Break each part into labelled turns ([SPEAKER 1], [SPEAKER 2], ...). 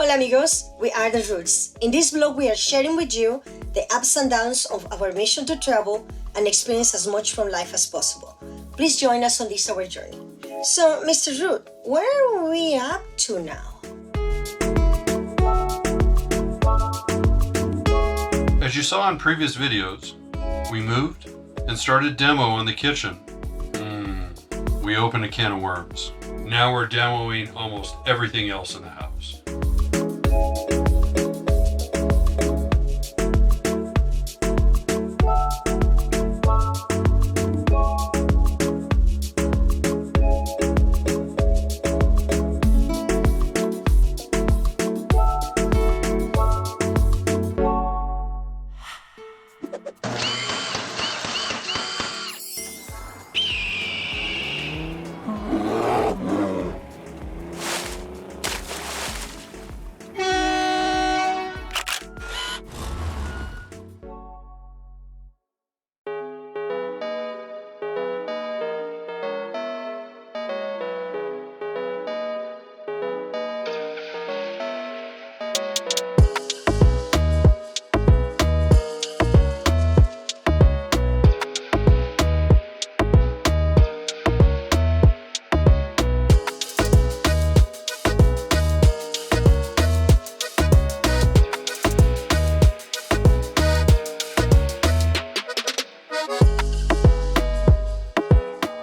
[SPEAKER 1] Hola Amigos, we are The Roots. In this vlog we are sharing with you the ups and downs of our mission to travel and experience as much from life as possible. Please join us on this our journey. So Mr. Root, where are we up to now?
[SPEAKER 2] As you saw in previous videos, we moved and started demo on the kitchen. We opened a can of worms. Now we're demoing almost everything else in the house.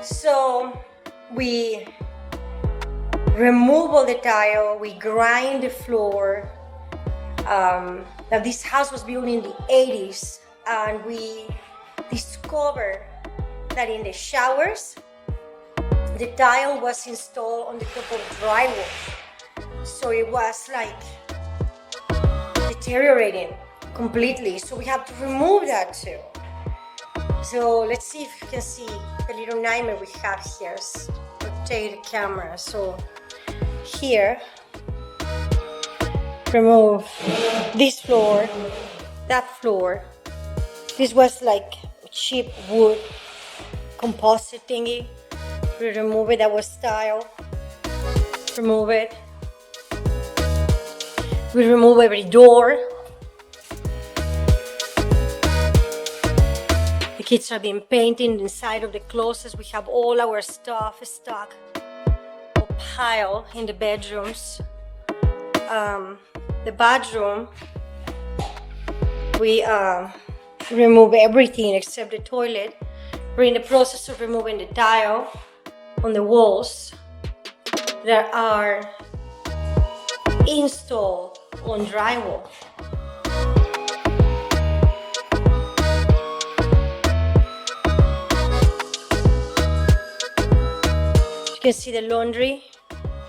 [SPEAKER 1] So we remove all the tile, we grind the floor. Now this house was built in the 80s and we discovered that in the showers the tile was installed on the top of drywall, so it was like deteriorating completely, so we have to remove that too. So let's see if you can see the little nightmare we have here. Let's rotate the camera. So here, remove this floor, that floor. This was like cheap wood composite thingy. We remove it, that was tile. Remove it. We remove every door. The kids have been painting inside of the closets. We have all our stuff stuck or piled in the bedrooms. The bathroom, we remove everything except the toilet. We're in the process of removing the tile on the walls that are installed on drywall. You can see the laundry,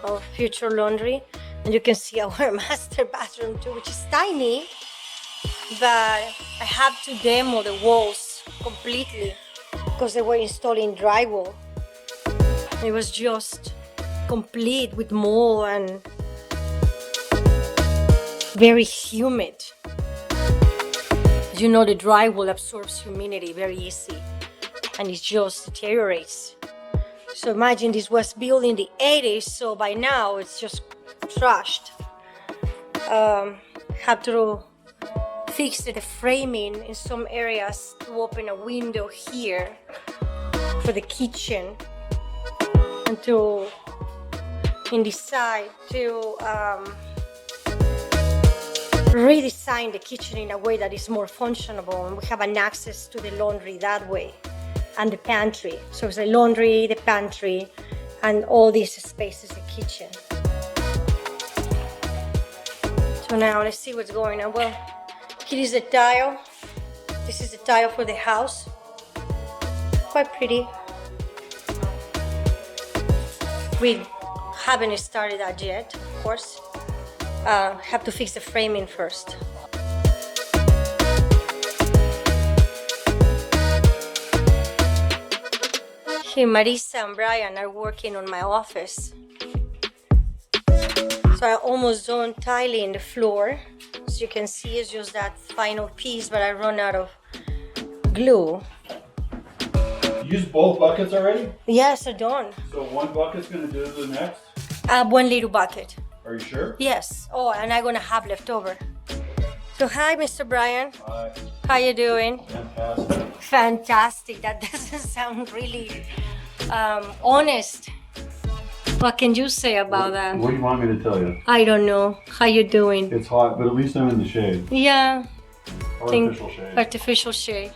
[SPEAKER 1] our future laundry, and you can see our master bathroom too, which is tiny, but I have to demo the walls completely because they were installed in drywall. It was just complete with mold and very humid. As you know, the drywall absorbs humidity very easy and it just deteriorates. So imagine this was built in the 80s, so by now it's just trashed. Have to fix the framing in some areas to open a window here for the kitchen, and to in this side to redesign the kitchen in a way that is more functional, and we have an access to the laundry that way. And the pantry. So it's the laundry, the pantry, and all these spaces, the kitchen. So now let's see what's going on. Well, here is the tile. This is the tile for the house. Quite pretty. We haven't started that yet, of course. Have to fix the framing first. Here, Marisa and Brian are working on my office. So I almost done tiling the floor. As you can see, it's just that final piece, but I run out of glue.
[SPEAKER 2] You used both buckets already?
[SPEAKER 1] Yes, I done.
[SPEAKER 2] So one bucket's going to do the next?
[SPEAKER 1] One little bucket.
[SPEAKER 3] Are you sure?
[SPEAKER 1] Yes. Oh, and I'm gonna have leftover. So hi, Mr. Brian.
[SPEAKER 3] Hi.
[SPEAKER 1] How you doing?
[SPEAKER 3] Fantastic.
[SPEAKER 1] Fantastic. That doesn't sound really honest. What can you say about that?
[SPEAKER 3] What do you want me to tell you?
[SPEAKER 1] I don't know. How you doing?
[SPEAKER 3] It's hot, but at least I'm in the shade.
[SPEAKER 1] Yeah.
[SPEAKER 3] Artificial shade.
[SPEAKER 1] Artificial shade.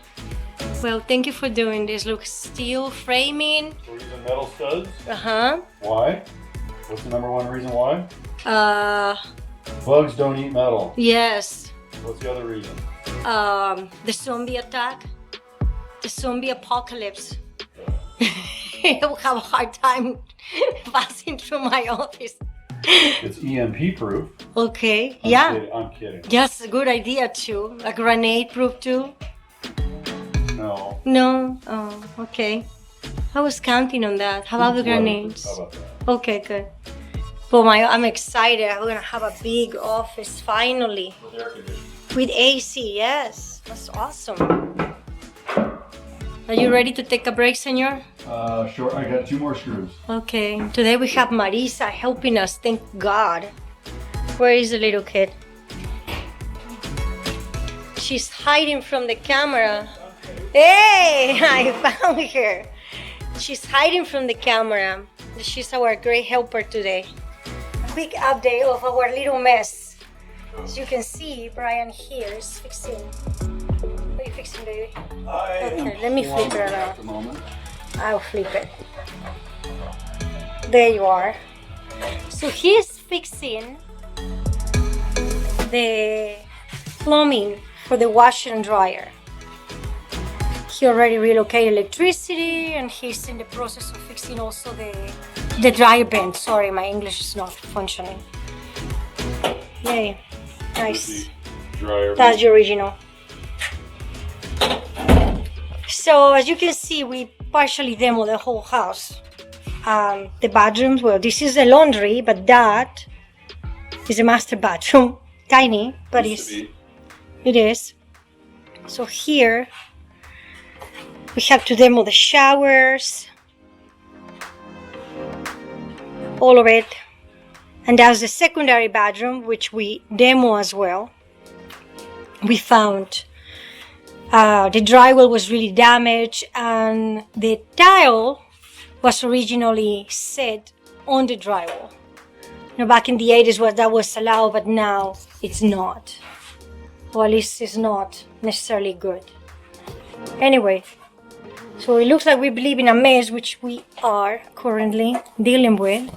[SPEAKER 1] Well, thank you for doing this. Look, steel framing.
[SPEAKER 3] We're using metal studs.
[SPEAKER 1] Uh-huh.
[SPEAKER 3] Why? What's the number one reason why?
[SPEAKER 1] Bugs
[SPEAKER 3] don't eat metal.
[SPEAKER 1] Yes.
[SPEAKER 3] What's the other reason?
[SPEAKER 1] The zombie attack. The zombie apocalypse. You'll have a hard time passing through my office.
[SPEAKER 3] It's EMP proof.
[SPEAKER 1] Okay.
[SPEAKER 3] I'm kidding.
[SPEAKER 1] Yes, a good idea too. A grenade proof too.
[SPEAKER 3] No.
[SPEAKER 1] No? Oh, okay. I was counting on that. How about the grenades?
[SPEAKER 3] How about that?
[SPEAKER 1] Okay, good. Well, I'm excited. We're gonna have a big office finally.
[SPEAKER 3] With air conditioning.
[SPEAKER 1] With AC, yes. That's awesome. Are you ready to take a break, senor?
[SPEAKER 3] Sure. I got 2 more screws.
[SPEAKER 1] Okay. Today we have Marisa helping us. Thank God. Where is the little kid? She's hiding from the camera. Hey, I found her. She's hiding from the camera. She's our great helper today. Quick update of our little mess. As you can see, Brian here is fixing. What are you fixing, baby? Okay, let me flip it around.
[SPEAKER 3] At the moment.
[SPEAKER 1] I'll flip it. There you are. So he's fixing the plumbing for the washer and dryer. He already relocated electricity and he's in the process of fixing also the dryer vent. Sorry, my English is not functioning. Yay. Nice.
[SPEAKER 3] Dryer.
[SPEAKER 1] That's the original. So as you can see, we partially demoed the whole house. The bedrooms, well, this is a laundry, but that is a master bathroom. Tiny, but it is. So here we have to demo the showers, all of it. And that's the secondary bedroom, which we demo as well. We found the drywall was really damaged and the tile was originally set on the drywall. You know, back in the 80s that was allowed, but now it's not. Or at least it's not necessarily good. Anyway, so it looks like we believe in a mess, which we are currently dealing with.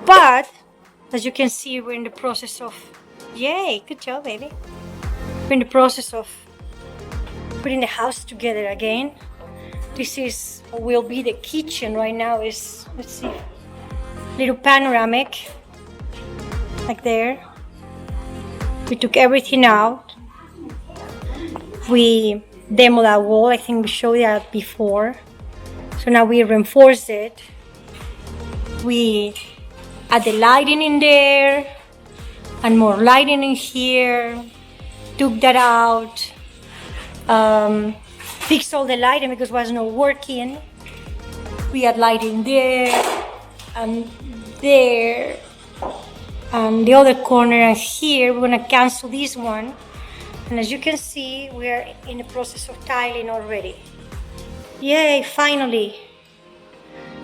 [SPEAKER 1] But as you can see, we're in the process of, yay, good job, baby. We're in the process of putting the house together again. This will be the kitchen right now. Let's see, little panoramic, like there. We took everything out. We demoed that wall. I think we showed that before. So now we reinforced it. We add the lighting in there and more lighting in here. Took that out. Fixed all the lighting because it was not working. We had lighting there and there and the other corner, and here we're gonna cancel this one. And as you can see, we are in the process of tiling already. Yay, finally.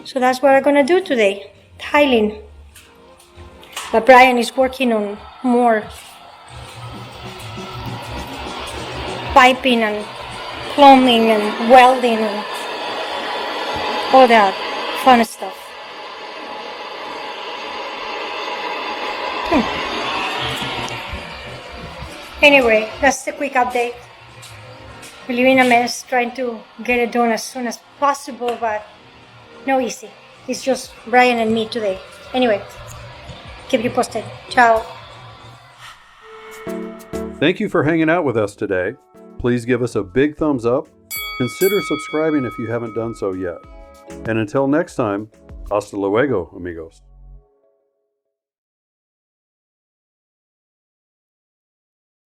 [SPEAKER 1] So that's what we're gonna do today, tiling. But Brian is working on more piping and plumbing and welding and all that fun stuff. Anyway, that's the quick update. We live in a mess, trying to get it done as soon as possible, but no easy. It's just Brian and me today. Anyway, keep you posted. Ciao.
[SPEAKER 2] Thank you for hanging out with us today. Please give us a big thumbs up. Consider subscribing if you haven't done so yet. And until next time, hasta luego, amigos.